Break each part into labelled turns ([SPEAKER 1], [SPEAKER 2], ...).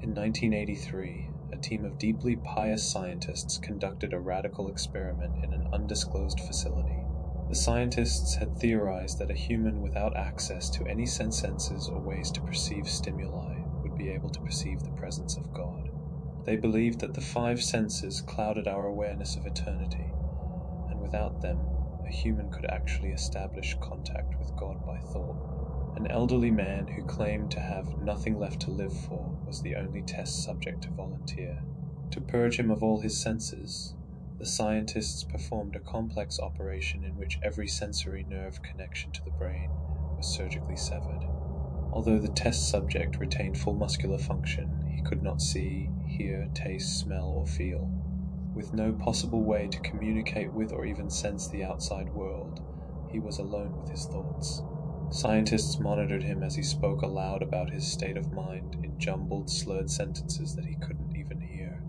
[SPEAKER 1] In 1983, a team of deeply pious scientists conducted a radical experiment in an undisclosed facility. The scientists had theorized that a human without access to any senses or ways to perceive stimuli would be able to perceive the presence of God. They believed that the five senses clouded our awareness of eternity, and without them, a human could actually establish contact with God by thought. An elderly man who claimed to have nothing left to live for was the only test subject to volunteer. To purge him of all his senses, the scientists performed a complex operation in which every sensory nerve connection to the brain was surgically severed. Although the test subject retained full muscular function, he could not see, hear, taste, smell, or feel. With no possible way to communicate with or even sense the outside world, he was alone with his thoughts. Scientists monitored him as he spoke aloud about his state of mind in jumbled, slurred sentences that he couldn't even hear.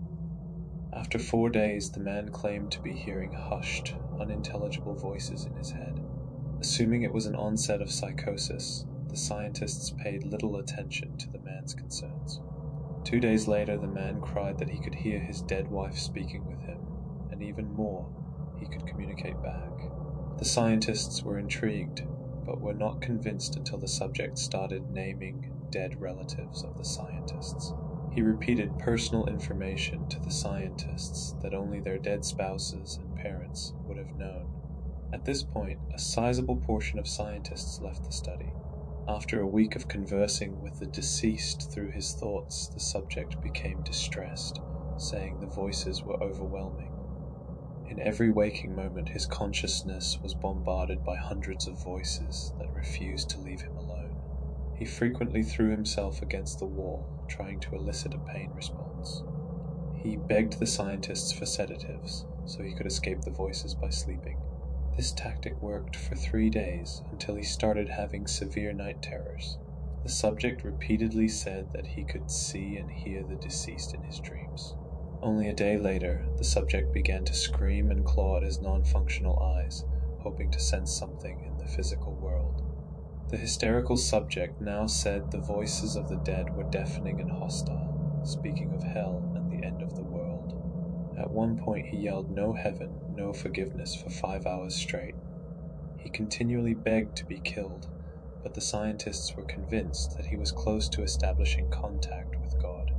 [SPEAKER 1] After 4 days, the man claimed to be hearing hushed, unintelligible voices in his head. Assuming it was an onset of psychosis, the scientists paid little attention to the man's concerns. 2 days later, the man cried that he could hear his dead wife speaking with him, and even more, he could communicate back. The scientists were intrigued, but were not convinced until the subject started naming dead relatives of the scientists. He repeated personal information to the scientists that only their dead spouses and parents would have known. At this point, a sizable portion of scientists left the study. After a week of conversing with the deceased through his thoughts, the subject became distressed, saying the voices were overwhelming. In every waking moment, his consciousness was bombarded by hundreds of voices that refused to leave him alone. He frequently threw himself against the wall, trying to elicit a pain response. He begged the scientists for sedatives, so he could escape the voices by sleeping. This tactic worked for 3 days until he started having severe night terrors. The subject repeatedly said that he could see and hear the deceased in his dreams. Only a day later, the subject began to scream and claw at his non-functional eyes, hoping to sense something in the physical world. The hysterical subject now said the voices of the dead were deafening and hostile, speaking of hell and the end of the world. At one point he yelled "No heaven, no forgiveness" for 5 hours straight. He continually begged to be killed, but the scientists were convinced that he was close to establishing contact with God.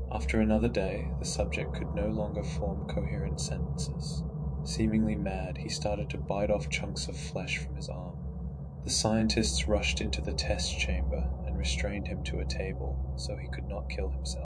[SPEAKER 1] After another day, the subject could no longer form coherent sentences. Seemingly mad, he started to bite off chunks of flesh from his arm. The scientists rushed into the test chamber and restrained him to a table so he could not kill himself.